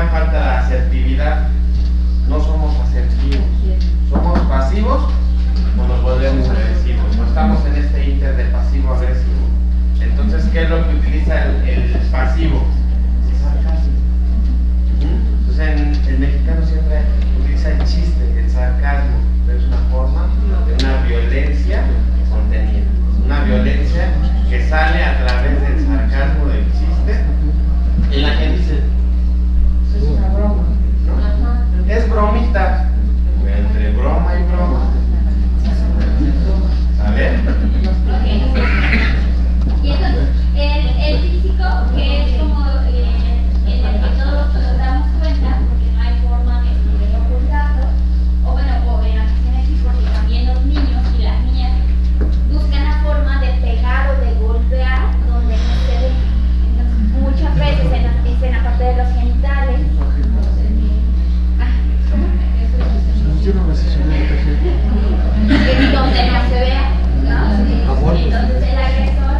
gran falta de asertividad. No somos asertivos, somos pasivos o nos volvemos agresivos. No estamos en este inter de pasivo-agresivo. Entonces, ¿qué es lo que utiliza el pasivo? Sarcasmo. Entonces, el mexicano siempre utiliza el chiste, el sarcasmo, pero es una forma de una violencia contenida. Una violencia que sale a través del sarcasmo, del chiste, en la que dice: es una broma, ¿no? Es bromita. Entre broma y broma. ¿Sabes? Y entonces, el físico, que es como en el que todos nos damos cuenta, porque no hay forma de ocultarlo, o bueno, o en ocasiones sí, porque también los niños y las niñas buscan la forma de pegar o de golpear donde no se ve. Entonces, muchas veces es en la parte de los genitales. Yo no me sé donde no se vea, ¿no? Entonces el agresor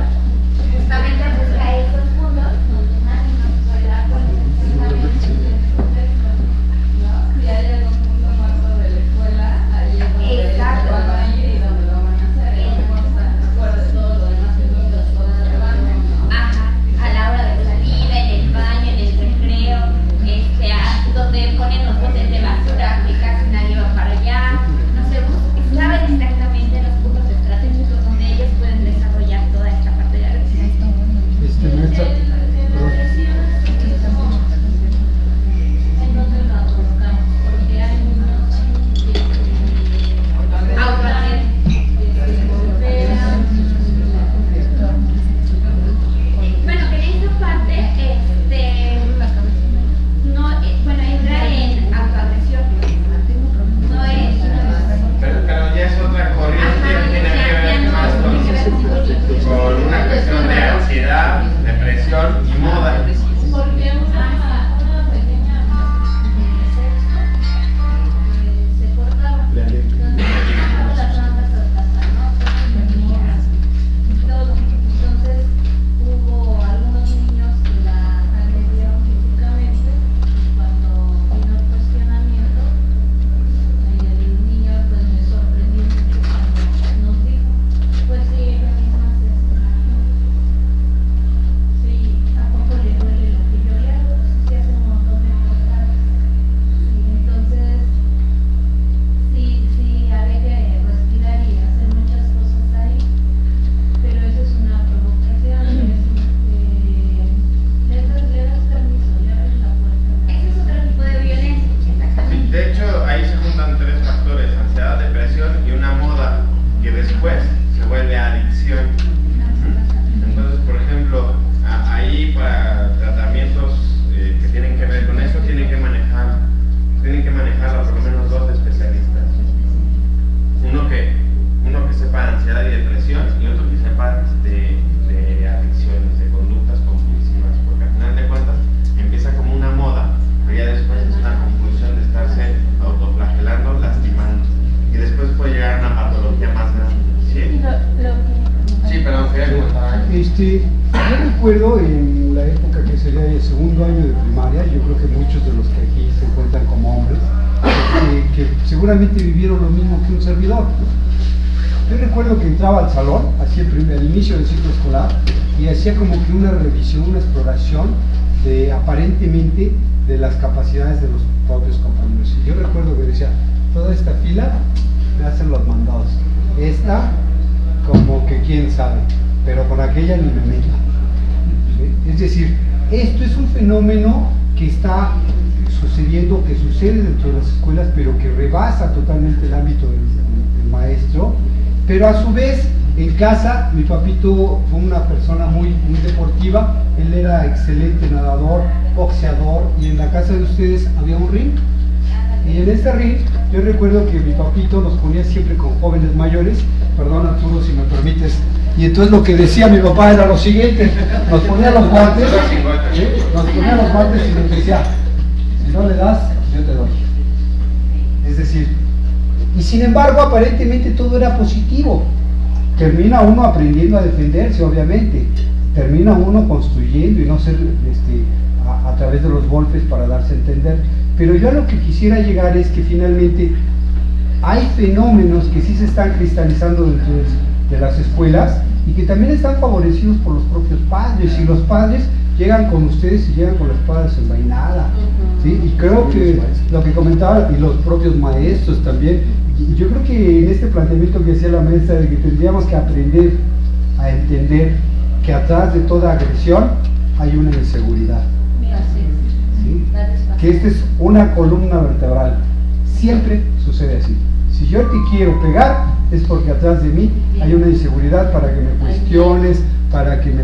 justamente busca esos puntos donde nadie nos puede dar cuenta. Si hay algún punto muerto de la escuela, ahí es donde Exacto. van a ir y donde lo van a hacer. Recuerda todo lo demás que niños, todo el baño, ¿no? Ajá, a la hora de salir, en el baño, en el recreo, donde ponen los botes de basura, que casi nadie va para allá. No sé, saben exactamente los puntos estratégicos donde ellos pueden desarrollar toda esta parte de agresión. ¿En dónde la colocamos? Porque hay niños que se golpean. Bueno, que en esta parte, no, bueno, entra en autoagresión. No es. Pero ya es otra corriente que tiene que ver más con una cuestión de ansiedad, depresión y moda. Porque una pequeña sexo se cortaba. Todo. Entonces hubo algunos niños que la agredieron físicamente. Cuando vino el cuestionamiento, el niño pues me sorprendió mucho cuando nos dijo: pues sí, ella misma se escrachó. Sí, ¿a poco le duele lo que yo le hago? Sí, hace un montón de cosas. Sí, entonces sí, había que respirar y hacer muchas cosas ahí, pero eso es una provocación. Le das permiso, le abres la puerta. Ese es otro tipo de violencia, exactamente. De hecho, ahí se juntan tres factores: ansiedad, depresión y una moda que después se vuelve adicción. Entonces, por ejemplo, ahí para tratamientos que tienen que ver con eso, tienen que manejarlo por lo menos dos especialistas. Uno que sepa de ansiedad y depresión, y otro que sepa de adicciones, de conductas compulsivas, porque al final de cuentas empieza como una moda, pero ya después es una compulsión de estarse autoflagelando, lastimando, y después puede llegar a una patología más grande. ¿Sí? Sí, perdón, quería comentar. Yo recuerdo en la época que sería el segundo año de primaria, yo creo que muchos de los que aquí se encuentran como hombres, que seguramente vivieron lo mismo que un servidor. Yo recuerdo que entraba al salón, hacía al inicio del ciclo escolar, y hacía como que una revisión, una exploración aparentemente de las capacidades de los propios compañeros. Y yo recuerdo que decía: toda esta fila me hacen los mandados, esta como que quién sabe, pero con aquella ni me meta. ¿Sí? Es decir, esto es un fenómeno que está sucediendo, que sucede dentro de las escuelas, pero que rebasa totalmente el ámbito del maestro. Pero a su vez, en casa, mi papito fue una persona muy deportiva. Él era excelente nadador, boxeador, y en la casa de ustedes había un ring. Y en este ring, yo recuerdo que mi papito nos ponía siempre con jóvenes mayores. Perdón, Arturo, si me permites. Y entonces lo que decía mi papá era lo siguiente: nos ponía los guantes, y nos decía: si no le das, yo te doy. Es decir, y sin embargo, aparentemente todo era positivo. Termina uno aprendiendo a defenderse, obviamente. Termina uno construyendo y no ser a través de los golpes para darse a entender. Pero yo a lo que quisiera llegar es que finalmente hay fenómenos que sí se están cristalizando dentro de las escuelas y que también están favorecidos por los propios padres, y los padres llegan con ustedes y llegan con la espada desenvainada, ¿sí? Y creo que lo que comentaba, y los propios maestros también, y yo creo que en este planteamiento que decía la maestra, de que tendríamos que aprender a entender que atrás de toda agresión hay una inseguridad, ¿sí? Que esta es una columna vertebral, siempre sucede así. Si yo te quiero pegar, es porque atrás de mí hay una inseguridad para que me cuestiones, para que me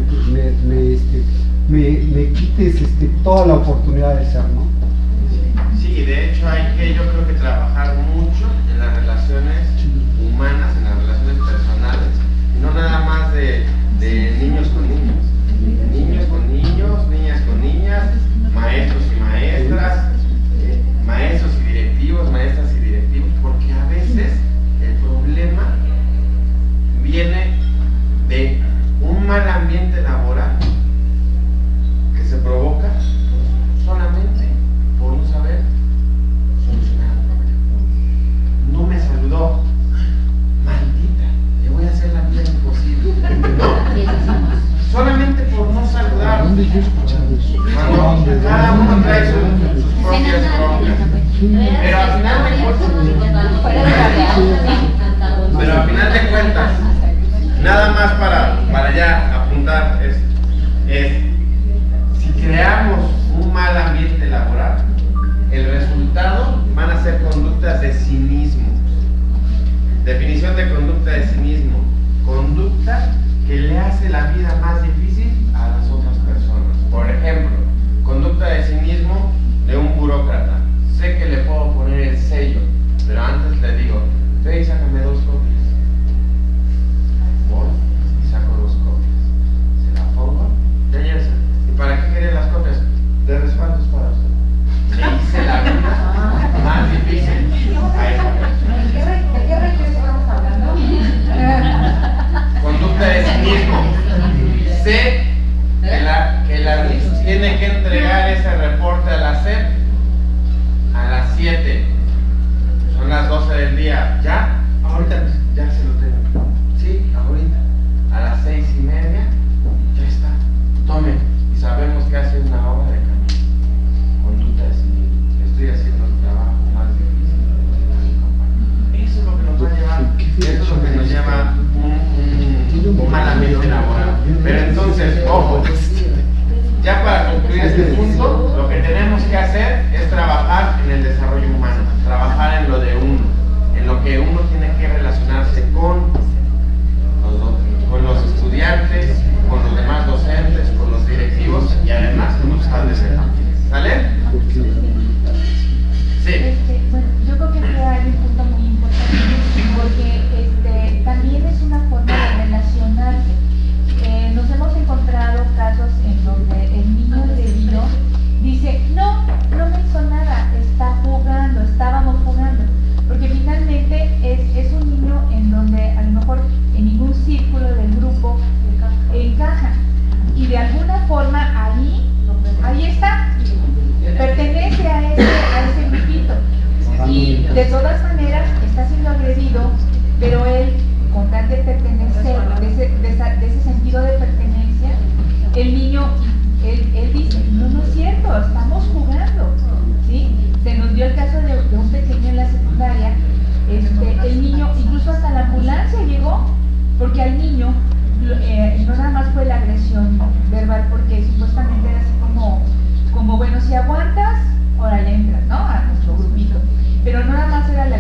quites toda la oportunidad de ser, ¿no? Sí, de hecho hay que, yo creo que trabajar mucho en las relaciones humanas, en las relaciones personales, y no nada más de niños con niños, niñas con niñas, maestros y maestras, maestros y directivos, maestras y directivos, porque a veces el problema viene de un mal ambiente laboral que se provoca solamente por no saber solucionar el problema. No me saludó, maldita, le voy a hacer la vida imposible. No, solamente por no saludar. ¿Dónde yo he escuchado eso? Cuando cada uno trae sus propias broncas. Pero al final de cuentas, nada más para ya apuntar es si creamos un mal ambiente laboral, el resultado van a ser conductas de cinismo. Definición de conducta de cinismo: conducta que le hace la vida más difícil a las otras personas. Por ejemplo, conducta de cinismo de un burócrata. Sé que le puedo poner el sello, pero antes le digo, ve y sácame 2 copias. Voy y saco 2 copias. Se la pongo, ya llévese. ¿Y para qué quería las copias? De respaldos para usted. Le hice la vida más difícil a esa persona. ¿De qué regreso estamos hablando? Conducta de cinismo. Sé que la RIS tiene que entregar ese reporte a la SEP a las 7. Son las 12 del día. ¿Ya? Ahorita ya se lo tengo. Sí, ahorita. A las 6:30 ya está. Tome. Y sabemos que hace una hora de camino. Conducta de cinismo. Estoy haciendo el trabajo más difícil a mi compañero. Eso es lo que nos va a llevar. Eso es lo que nos lleva un mal ambiente laboral. Pero entonces, ojo, ya para concluir este punto, lo que tenemos que hacer es trabajar en el desarrollo humano, trabajar en lo de uno, en lo que uno tiene que relacionarse con los estudiantes, con los demás docentes, con los directivos y además con los padres. ¿Sale? Sí. Bueno, yo creo que hay un punto muy importante porque también es una forma de relacionarse. Nos hemos encontrado casos en donde el niño agredido dice, no me hizo nada, estábamos jugando, porque finalmente es un niño en donde a lo mejor en ningún círculo del grupo encaja, y de alguna forma ahí está, pertenece a ese grupito, y de todas maneras está siendo agredido, pero él, con tal de pertenecer, de ese sentido de pertenencia, el niño, él dice, no es cierto, estamos jugando, ¿sí? Se nos dio el caso de un pequeño en la secundaria, el niño, incluso hasta la ambulancia llegó, porque al niño, no nada más fue la agresión verbal, porque supuestamente era así como bueno, si aguantas, ahora le entras, ¿no? A nuestro grupito, pero no nada más era la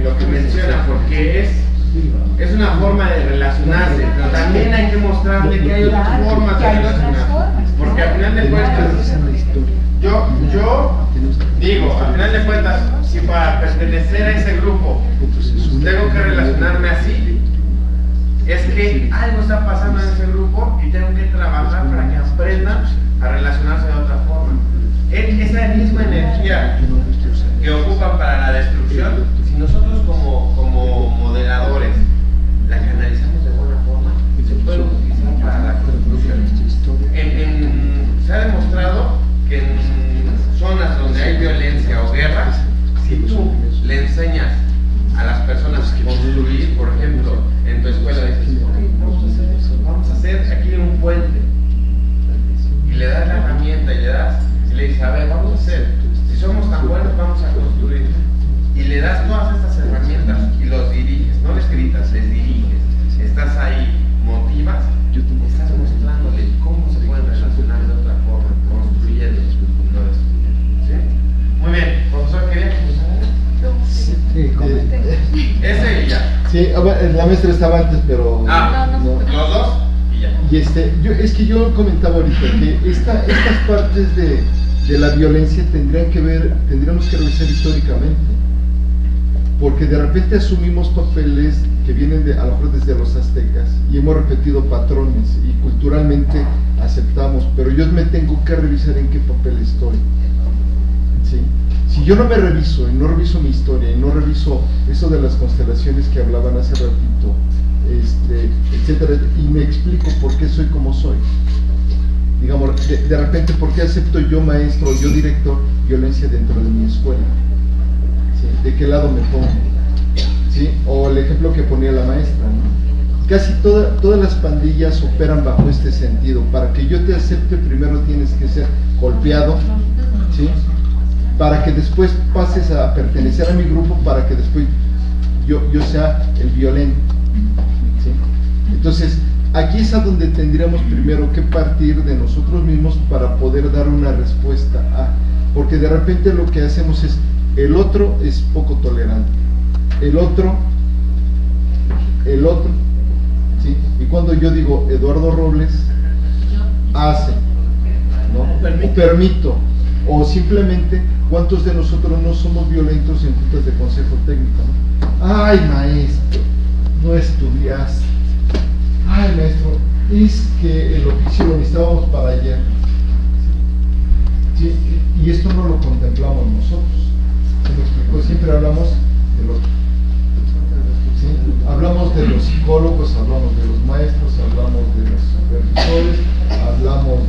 lo que menciona, porque es una forma de relacionarse, pero también hay que mostrarle que hay otras formas de relacionarse, porque al final de cuentas, yo digo, al final de cuentas, si para pertenecer a ese grupo tengo que relacionarme así, es que algo está pasando en ese grupo y tengo que trabajar para que aprendan a relacionarse de otra forma. Esa misma energía que ocupan para la destrucción, si nosotros como moderadores la canalizamos de buena forma, se puede utilizar para la construcción. Se ha demostrado que en zonas donde hay violencia o guerra, si tú le enseñas a las personas a construir, por ejemplo, en tu escuela dices, vamos a hacer aquí un puente, y le das la herramienta y le dices, a ver, vamos a hacer, si somos tan buenos vamos a construir, y le das todas estas herramientas y los diriges, no les gritas, les diriges, estás ahí, motivas, estás mostrándole cómo se pueden relacionar de otra forma, construyendo, no destruyendo. ¿Sí? Muy bien, profesor, ¿quería comentar? Ese y ya. Sí, la maestra estaba antes, pero no. Los dos y ya. Y yo comentaba ahorita que estas partes de la violencia tendríamos que revisar históricamente, porque de repente asumimos papeles que vienen a lo mejor desde los aztecas y hemos repetido patrones y culturalmente aceptamos, pero yo me tengo que revisar en qué papel estoy. ¿Sí? Si yo no me reviso y no reviso mi historia y no reviso eso de las constelaciones que hablaban hace ratito, etcétera, y me explico por qué soy como soy, digamos, de repente por qué acepto yo maestro o yo director violencia dentro de mi escuela, ¿sí? ¿De qué lado me pongo? ¿Sí? O el ejemplo que ponía la maestra, ¿no? Casi todas las pandillas operan bajo este sentido. Para que yo te acepte primero tienes que ser golpeado, ¿sí? Para que después pases a pertenecer a mi grupo, para que después yo sea el violento, ¿sí? Entonces, aquí es a donde tendríamos primero que partir de nosotros mismos para poder dar una respuesta a, porque de repente lo que hacemos es, el otro es poco tolerante, el otro, ¿sí? Y cuando yo digo Eduardo Robles hace, ¿no? O permito, o simplemente ¿cuántos de nosotros no somos violentos en juntas de consejo técnico, ¿no? Ay, maestro, no estudiaste. Ay, maestro, es que el oficio lo necesitábamos para ayer. ¿Sí? Y esto no lo contemplamos nosotros. ¿Se me explicó? Siempre hablamos de los, ¿sí? Hablamos de los psicólogos, hablamos de los maestros, hablamos de los supervisores, hablamos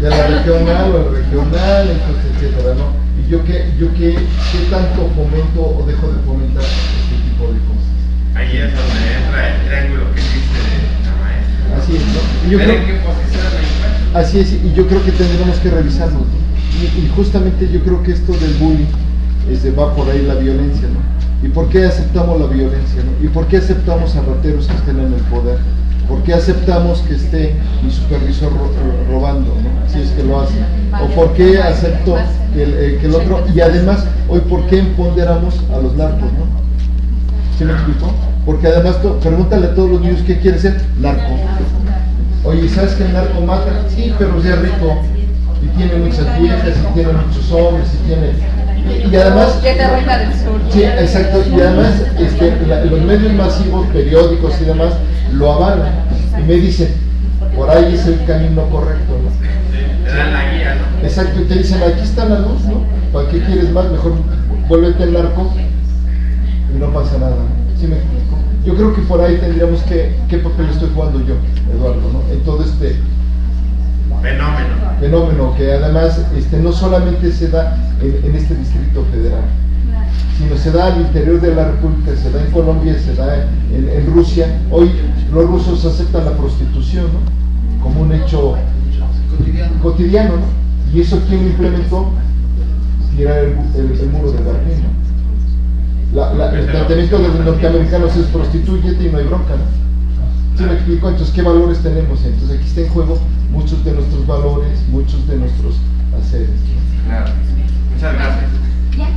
de la regional o el regional, entonces, etcétera, ¿no? Y yo qué tanto fomento o dejo de fomentar este tipo de cosas. Ahí es donde entra el triángulo que dice la maestra. Así es, ¿no? Y yo ¿En creo, qué posición me encuentro? así es, y yo creo que tendremos que revisarlo, ¿no? Y justamente yo creo que esto del bullying va por ahí la violencia, ¿no? ¿Y por qué aceptamos la violencia, ¿no? ¿Y por qué aceptamos a rateros que estén en el poder? ¿Por qué aceptamos que esté mi supervisor robando, ¿no? Si es que lo hace? ¿O por qué acepto que el otro? Y además, hoy, ¿por qué empoderamos a los narcos, no? ¿Sí me explico? Porque además, pregúntale a todos los niños qué quiere ser narco. Oye, ¿sabes que el narco mata? Sí, pero es rico. Y tiene muchas viejas, y tiene muchos hombres, y tiene... Y además... Sí, exacto. Y además, los medios masivos, periódicos y demás, lo avalan. Y me dicen, por ahí es el camino correcto, ¿no? Sí, te dan la guía, ¿no? Exacto, y te dicen, aquí está la luz, ¿no? ¿Para qué quieres más? Mejor vuélvete el narco y no pasa nada, ¿no? ¿Sí me explico? Yo creo que por ahí tendríamos que, ¿qué papel estoy jugando yo, Eduardo, ¿no? En todo este fenómeno que además no solamente se da en este Distrito Federal, sino se da al interior de la República, se da en Colombia, se da en Rusia. Hoy los rusos aceptan la prostitución, ¿no? Como un hecho cotidiano, ¿no? ¿Y eso quién lo implementó? Tirar el muro de Berlín, ¿no? El planteamiento de los norteamericanos es prostitúyete y no hay bronca, ¿no? ¿Sí me explico? Entonces, ¿qué valores tenemos? Entonces, aquí está en juego muchos de nuestros valores, muchos de nuestros haceres, ¿no? Claro. Muchas gracias. ¿Ya?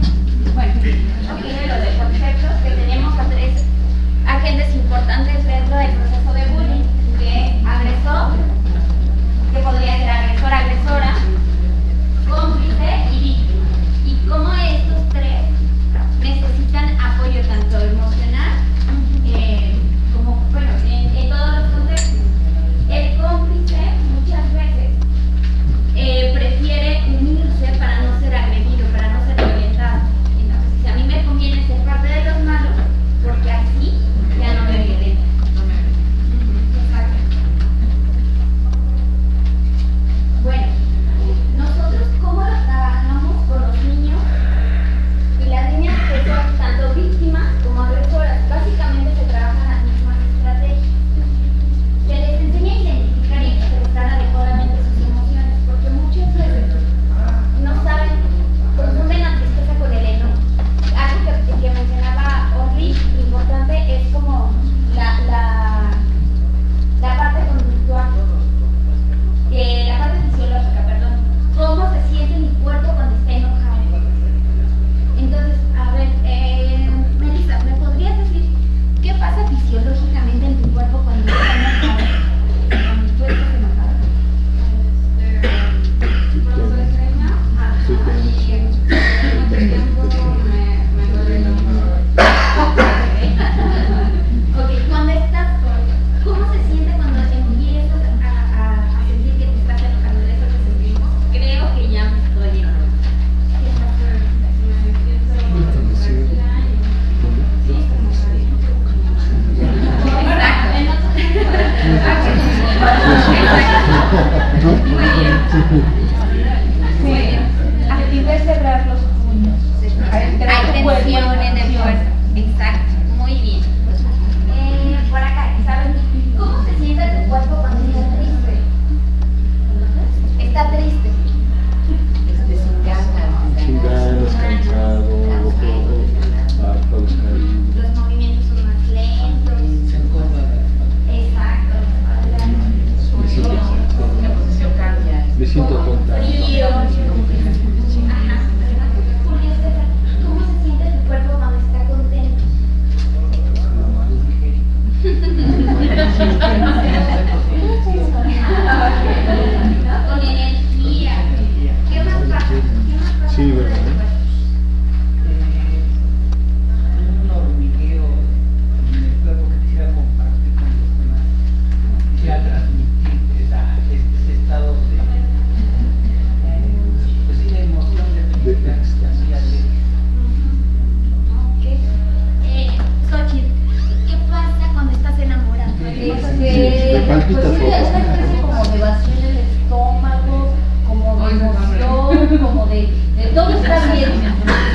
todo está bien,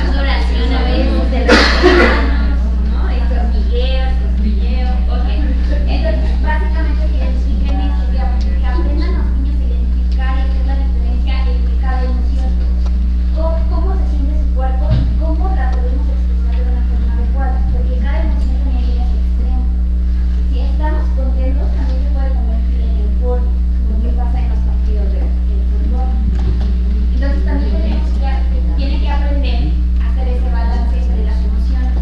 una oración a veces, de las manos, ¿no? Este hormigueo, ok. Entonces, básicamente que identifiquen esto, que aprendan los niños a identificar y hacer la diferencia entre cada emoción. ¿Cómo se siente su cuerpo y cómo la podemos expresar de una forma adecuada? Porque cada emoción también tiene su extremo. Si estamos contentos, también se puede convertir en euforia, como que pasa en los partidos de fútbol. Entonces también tienen que aprender a hacer ese balance entre las emociones.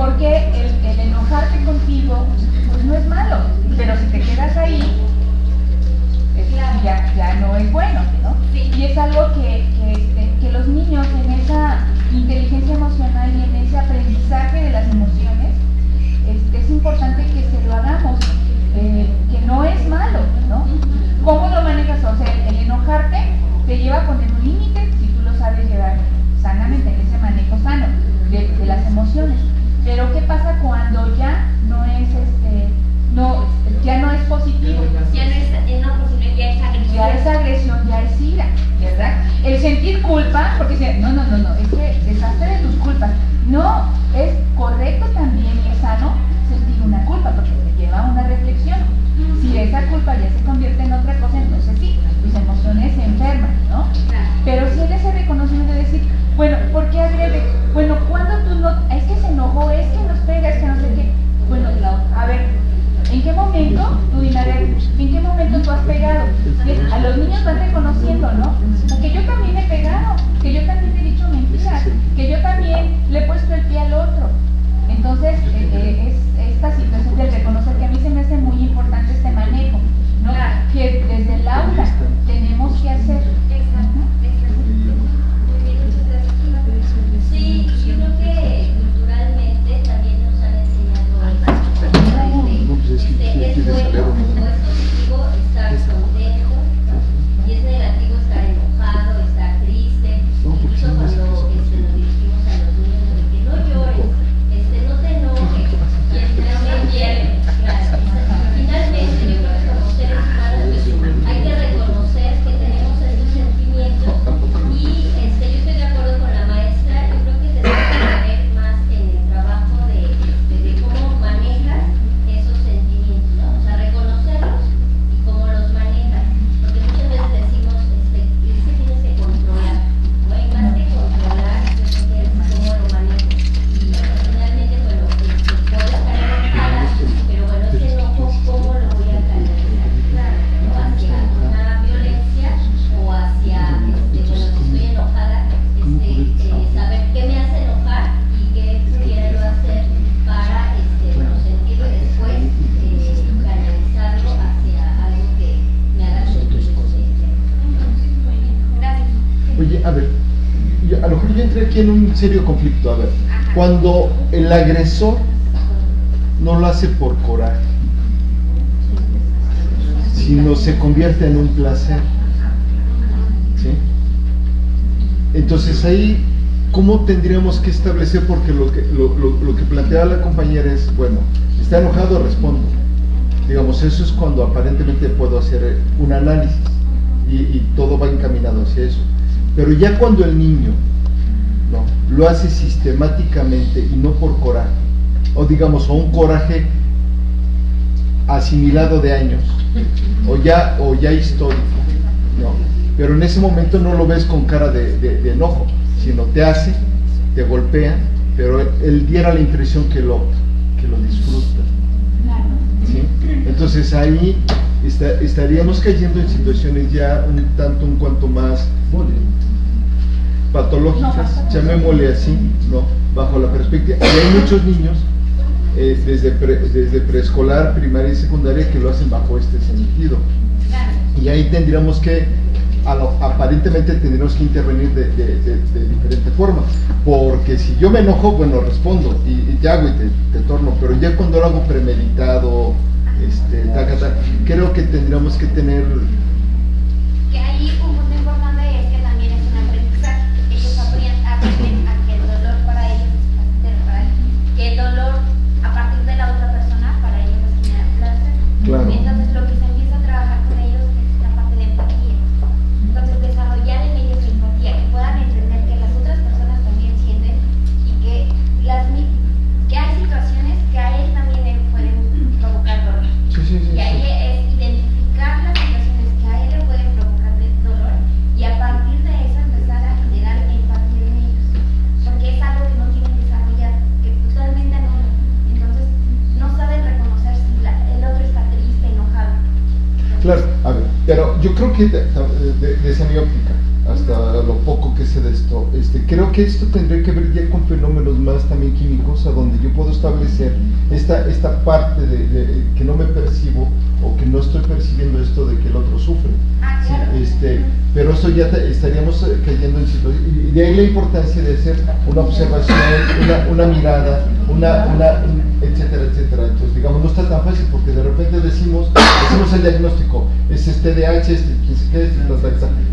Porque el enojarte contigo, pues no es malo, pero si te quedas ahí, ya no es bueno, ¿no? Sí. Y es algo que los niños en esa inteligencia emocional y en ese aprendizaje de las emociones, es importante que se lo hagamos, que no es malo, ¿no? ¿Cómo lo manejas? O sea, el enojarte te lleva a poner un límite si tú lo sabes llevar sanamente, en ese manejo sano de las emociones. Pero ¿qué pasa cuando ya no es ya no es positivo? Ya no es enojo, sino ya es agresión. Ya es agresión, ya es ira, ¿verdad? El sentir culpa, porque dicen, no, es que deshazte de tus culpas. No, es correcto también y es sano sentir una culpa, porque te lleva a una reflexión. Si esa culpa ya se convierte en otra cosa, entonces sí, tus emociones se enferman, ¿no? Pero si hay ese reconocimiento de decir, bueno, ¿por qué agrede? Bueno, cuando tú no, es que se enojó, es que nos pega, es que no sé qué. Bueno, a ver, ¿en qué momento, tú dime, a ver, en qué momento tú has pegado? Y a los niños van reconociendo, ¿no? Porque yo también he pegado, que yo también he dicho mentiras, que yo también le he puesto el pie al otro. Entonces, es esta situación de reconocer, que a mí se me hace muy importante este manejo, ¿no? Que desde el aula tenemos que hacer. Exacto. Muy bien, muchas gracias. Sí, yo creo que culturalmente también nos han enseñado es bueno o es positivo estar contento y es negativo estar enojado, estar triste. Incluso cuando nos dirigimos a los niños de que no llores, no te enojes, y finalmente, claro, finalmente yo creo que como seres humanos pues, hay que reconocer que tenemos esos sentimientos y yo estoy de acuerdo con la maestra. Yo creo que tenemos que ver más en el trabajo de cómo manejas esos sentimientos, ¿no? O sea, reconocerlos y cómo los manejas, porque muchas veces decimos es que tienes que controlar, ¿no? Y más que controlar, yo creo que es cómo lo manejas. Y finalmente, bueno, puedo estar enojada, pero bueno, ese enojo, ¿cómo lo voy a canalizar? Claro, ¿no? Hacia una violencia o hacia, bueno, si estoy enojada, saber qué me hace enojar y qué pudiera yo hacer para, bueno, sentirlo y después canalizarlo hacia algo que me haga sentir consciente. Gracias. Oye, a ver, a lo mejor yo entré aquí en un serio conflicto. A ver, cuando el agresor no lo hace por coraje, sino se convierte en un placer, ¿sí? Entonces ahí, ¿cómo tendríamos que establecer? Porque lo que planteaba la compañera es, bueno, está enojado, respondo. Digamos, eso es cuando aparentemente puedo hacer un análisis y todo va encaminado hacia eso. Pero ya cuando el niño, ¿no?, lo hace sistemáticamente y no por coraje, o digamos, o un coraje asimilado de años, o ya histórico, ¿no? Pero en ese momento no lo ves con cara de enojo, sino te hace, te golpea, pero él diera la impresión que lo disfruta, ¿sí? Entonces ahí estaríamos cayendo en situaciones ya un tanto un cuanto más patológicas, llamémosle así, ¿no? Bajo la perspectiva, y hay muchos niños desde preescolar, primaria y secundaria que lo hacen bajo este sentido, y ahí tendríamos que, aparentemente tendríamos que intervenir de diferente forma, porque si yo me enojo, bueno, respondo y te hago y te torno, pero ya cuando lo hago premeditado, creo que tendríamos que tener... Que ahí un punto importante es que también es un aprendizaje. Ellos aprenden a que el dolor para ellos es placer, que el dolor a partir de la otra persona para ellos es generar placer. Claro. Entonces lo que se empieza a trabajar con ellos es la parte de empatía. Entonces desarrollar en ellos la empatía, que puedan entender que las otras personas también sienten y que hay situaciones que a él también le pueden provocar dolor. Sí. Y ahí es identificar las situaciones que a él le pueden provocar dolor y a partir de eso empezar a generar empatía en ellos, porque es algo que no tienen desarrollado, que totalmente no. Entonces no saben reconocer si el otro está triste, enojado. Claro, a ver, pero yo creo que desde mi óptica, hasta lo poco que sé de esto, creo que esto tendría que ver ya con fenómenos más también químicos, a donde yo puedo establecer esta parte que no me percibo o que no estoy percibiendo esto de que el otro sufre. Sí, pero eso ya estaríamos cayendo en situación, y de ahí la importancia de hacer una observación, una mirada, etcétera, etcétera. Entonces, digamos, no está tan fácil porque de repente decimos el diagnóstico, es TDAH, quién se qué,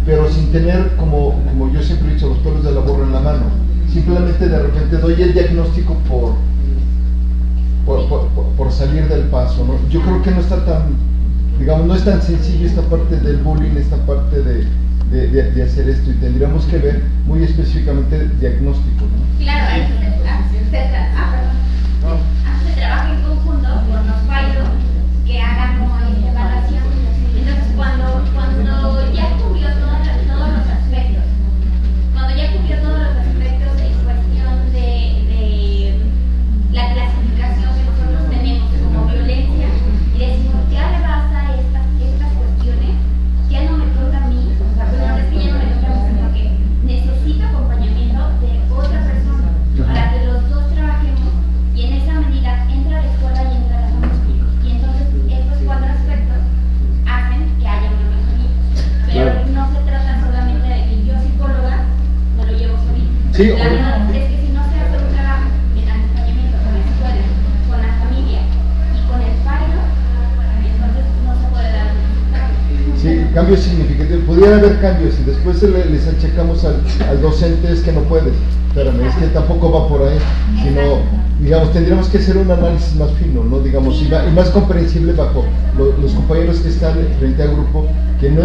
pero sin tener, como yo siempre he dicho, los pelos de la burra en la mano. Simplemente de repente doy el diagnóstico por salir del paso, ¿no? Yo creo que no está tan, digamos, no es tan sencillo esta parte del bullying, esta parte de hacer esto, y tendríamos que ver muy específicamente el diagnóstico, ¿no? Claro, se trabaja en conjunto con los fallos que hagan como evaluación. Entonces, cuando ya cubrió todos los aspectos, en cuestión de la clasificación que nosotros tenemos como violencia, y decimos, ya rebasa estas cuestiones, ya no me toca a mí, o sea, bueno, es que ya no me toca a mí, sino que necesito acompañamiento de otra persona para que los dos trabajemos, y en esa medida entra la escuela y entra la familia, y entonces estos 4 aspectos hacen que haya una mejoría. Pero no se trata solamente de que yo, psicóloga, me lo llevo solito. Sí, La verdad es que si no se hace un trabajo en acompañamiento con la escuela, con la familia y con el fallo, entonces no se puede dar un resultado. Sí, cambios significativos. Pudiera haber cambios y después les achacamos al docente, es que no puede. Espérame, es que tampoco va por ahí, sino, digamos, tendríamos que hacer un análisis más fino, ¿no? Digamos, y más comprensible bajo los compañeros que están frente al grupo, que no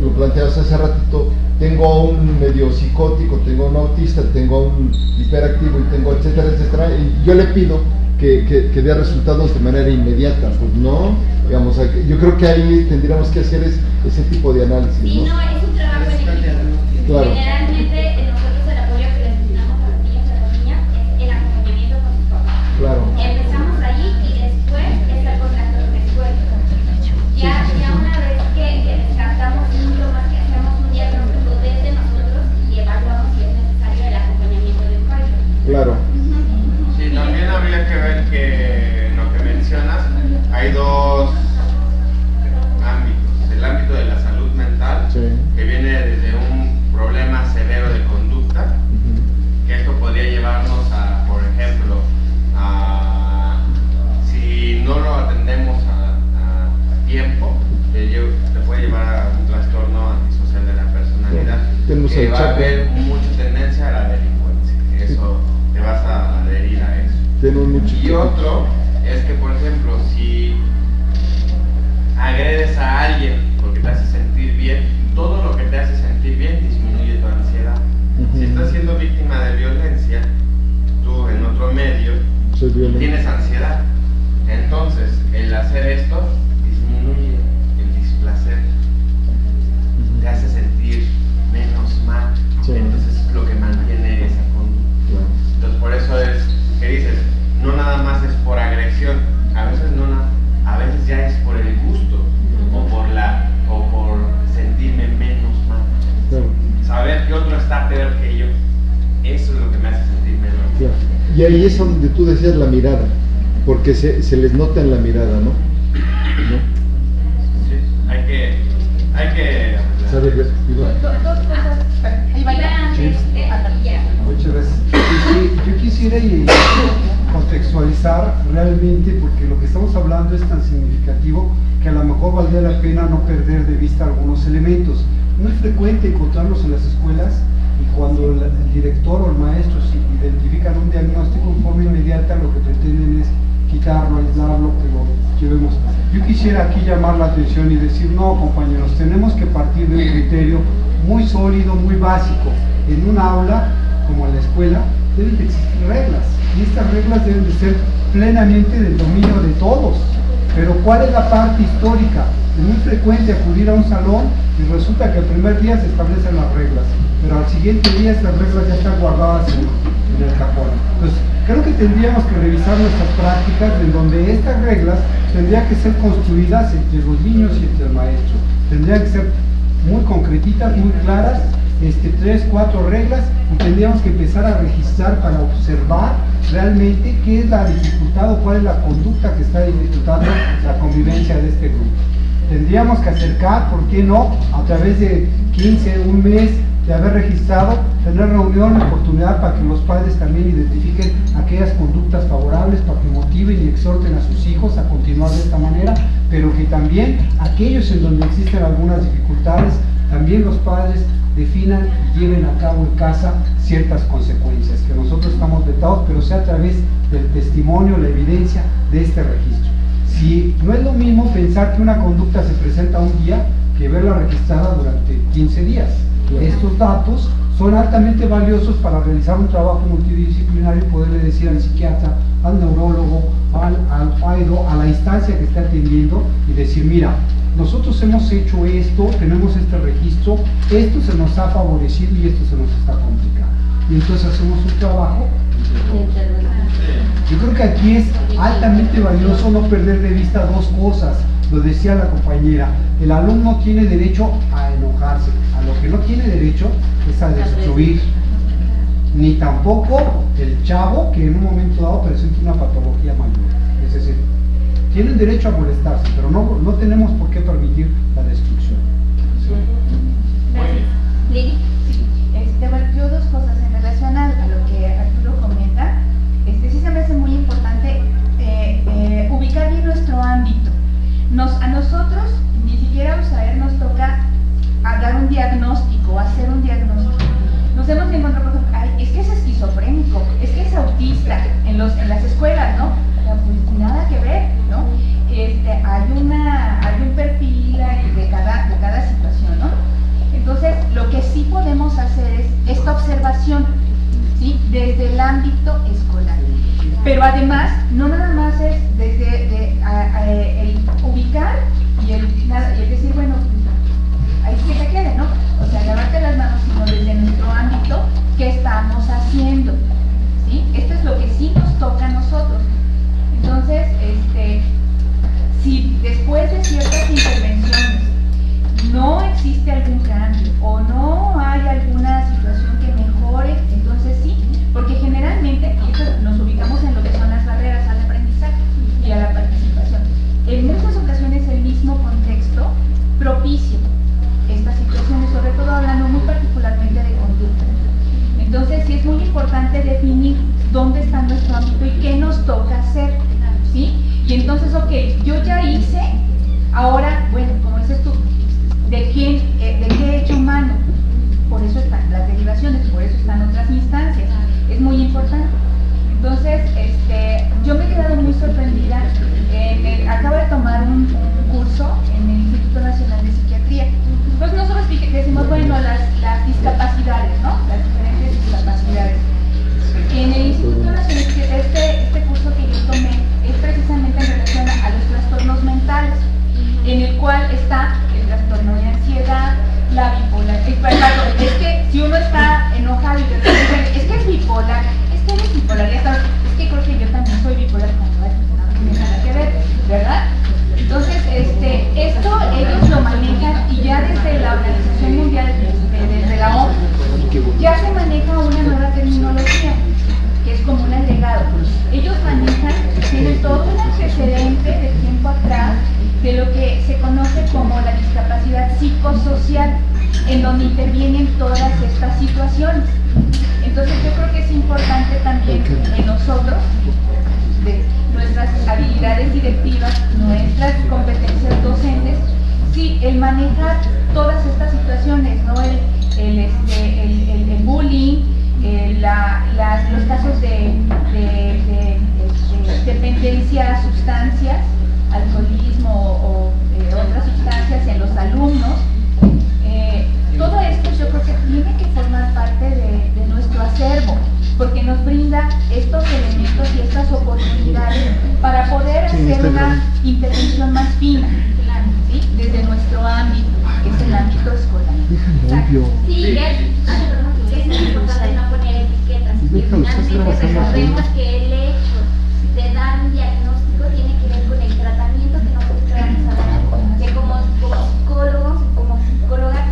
lo planteabas hace ratito, tengo a un medio psicótico, tengo a un autista, tengo a un hiperactivo y tengo etcétera, etcétera, y yo le pido que dé resultados de manera inmediata. Pues no, digamos, yo creo que ahí tendríamos que hacer ese tipo de análisis, Sí, no, es un trabajo en equipo. Claro. Generalmente nosotros el apoyo que les brindamos a los niños y a las niñas es el acompañamiento con sus papás. Claro. Empezamos ahí y después es el contacto con la escuela. Ya una vez que descartamos mucho más, que hacemos un diagnóstico desde nosotros y evaluamos si es necesario el acompañamiento del fallo. Claro. Sí, también habría que ver que en lo que mencionas hay 2 ámbitos. El ámbito de la salud mental, Sí. que viene desde un problema severo de conducta, que esto podría llevarnos a, por ejemplo, si no lo atendemos a tiempo, te puede llevar a un trastorno antisocial de la personalidad, Tenemos que el va a Chaco. haber mucha tendencia a la delincuencia. Eso, te vas a adherir a eso. Tenemos mucho Y otro es que, por ejemplo, si agredes a alguien porque te hace sentir bien, todo lo que te hace sentir bien disminuye tu ansiedad. Si estás siendo víctima de violencia, tú en otro medio Soy violento. tienes ansiedad. Entonces, el hacer esto disminuye el displacer, te hace sentir menos mal. Sí. Entonces es lo que mantiene esa conducta. Claro. Entonces por eso es que dices, no nada más es por agresión, a veces a veces ya es por el gusto o por sentirme menos mal. Claro. Saber que otro está peor que yo, eso es lo que me hace sentir menos mal. Claro. Y ahí es donde tú decías la mirada, porque se les nota en la mirada, ¿no? Sí, hay que ¿Sabe? Dos cosas. Ahí va ya. Sí. Muchas gracias. Sí, yo quisiera contextualizar realmente, porque lo que estamos hablando es tan significativo que a lo mejor valdría la pena no perder de vista algunos elementos. No es frecuente encontrarlos en las escuelas, y cuando el director o el maestro identifican un diagnóstico en forma inmediata, lo que pretenden es quitarlo, aislarlo, que lo llevemos. Yo quisiera aquí llamar la atención y decir, no, compañeros, tenemos que partir de un criterio muy sólido, muy básico. En un aula, como en la escuela, deben de existir reglas, y estas reglas deben de ser plenamente del dominio de todos. Pero ¿cuál es la parte histórica? Es muy frecuente acudir a un salón y resulta que el primer día se establecen las reglas, pero al siguiente día estas reglas ya están guardadas en el cajón. Entonces, creo que tendríamos que revisar nuestras prácticas, en donde estas reglas tendrían que ser construidas entre los niños y entre el maestro. Tendrían que ser muy concretitas, muy claras, 3, 4 reglas, y tendríamos que empezar a registrar para observar realmente qué es la dificultad o cuál es la conducta que está dificultando la convivencia de este grupo. Tendríamos que acercar, ¿por qué no?, a través de 15, un mes de haber registrado, tener reunión, oportunidad para que los padres también identifiquen aquellas conductas favorables, para que motiven y exhorten a sus hijos a continuar de esta manera, pero que también aquellos en donde existen algunas dificultades, también los padres definan y lleven a cabo en casa ciertas consecuencias, que nosotros estamos vetados, pero sea a través del testimonio, la evidencia de este registro. Si no es lo mismo pensar que una conducta se presenta un día que verla registrada durante 15 días. Estos datos son altamente valiosos para realizar un trabajo multidisciplinario y poderle decir al psiquiatra, al neurólogo, a la instancia que esté atendiendo y decir, mira, nosotros hemos hecho esto, tenemos este registro, esto se nos ha favorecido y esto se nos está complicando. Y entonces hacemos un trabajo. Yo creo que aquí es altamente valioso no perder de vista dos cosas. Lo decía la compañera, el alumno tiene derecho a enojarse, a lo que no tiene derecho es a destruir. Ni tampoco el chavo que en un momento dado presenta una patología mayor. Es decir, tienen derecho a molestarse, pero no tenemos por qué permitir la destrucción. Lili. Bueno, yo dos cosas en relación a lo que Arturo comenta. Sí se me hace muy importante ubicar bien nuestro ámbito. A nosotros, ni siquiera a USAER nos toca dar un diagnóstico, hacer un diagnóstico. Nos hemos encontrado, por ejemplo, es que es esquizofrénico, es que es autista en las escuelas, ¿no? Pues nada que ver, ¿no? Hay un perfil de cada situación, ¿no? Entonces, lo que sí podemos hacer es esta observación, ¿sí?, desde el ámbito escolar. Pero además, no nada más es desde el ubicar y el decir, bueno, ahí sí que se quede, ¿no? O sea, lavarte las manos, sino desde nuestro ámbito, ¿qué estamos haciendo? ¿Sí? Esto es lo que sí nos toca a nosotros. Entonces, si después de ciertas intervenciones no existe algún cambio o no hay alguna situación que mejore, entonces sí, porque generalmente, y esto nos ubicamos en lo que son las barreras al aprendizaje y a la participación, en muchas ocasiones el mismo contexto propicia estas situaciones, sobre todo hablando muy particularmente de conducta. Entonces sí es muy importante definir dónde está nuestro ámbito y qué nos toca hacer, ¿sí? Y entonces, ok, yo ya hice, ahora, bueno, como dices tú, ¿de qué he hecho mano? Por eso están las derivaciones, por eso están otras instancias. Es muy importante. Entonces, yo me he quedado muy sorprendida. Acabo de tomar un curso en el Instituto Nacional de Psiquiatría. Entonces nosotros decimos, bueno, las discapacidades, ¿no? Las diferentes discapacidades. En el Instituto Nacional de Psiquiatría, este curso que yo tomé es precisamente en relación a los trastornos mentales, en el cual está el trastorno de ansiedad, la bipolar. Es que si uno está enojado y de repente, es que es bipolar, es que eres bipolar, es que creo que yo también soy bipolar, cuando no tiene nada que ver, ¿verdad? Entonces, esto ellos lo manejan y ya desde la Organización Mundial, desde la OMS, ya se maneja una nueva terminología, que es como un agregado. Ellos manejan, tienen todo un antecedente de tiempo atrás de lo que se conoce como la discapacidad psicosocial, en donde intervienen todas estas situaciones. Entonces yo creo que es importante también en nosotros, de nuestras habilidades directivas, nuestras competencias docentes, sí, el manejar todas estas situaciones, ¿no? El bullying, los casos de dependencia a sustancias, alcoholismo o otras sustancias en los alumnos. Todo esto yo creo que tiene que formar parte de nuestro acervo, porque nos brinda estos elementos y estas oportunidades para poder hacer una intervención más fina, ¿sí?, desde nuestro ámbito, que es el ámbito escolar. Sí, es importante no poner etiquetas, y finalmente las reglas que el hecho de dar un diagnóstico tiene que ver con el tratamiento que nosotros vamos a dar, que como psicólogos, como psicólogas,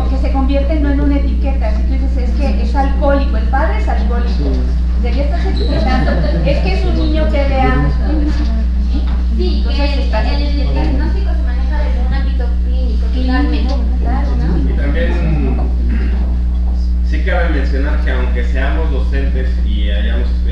que se convierte no en una etiqueta. Si tú dices, es que es alcohólico, el padre es alcohólico. O sea, ya estás etiquetando. Es que es un niño que veamos. Sí, que el diagnóstico se maneja desde un ámbito clínico, totalmente. Claro, ¿no? Y también sí cabe mencionar que aunque seamos docentes y hayamos estudiado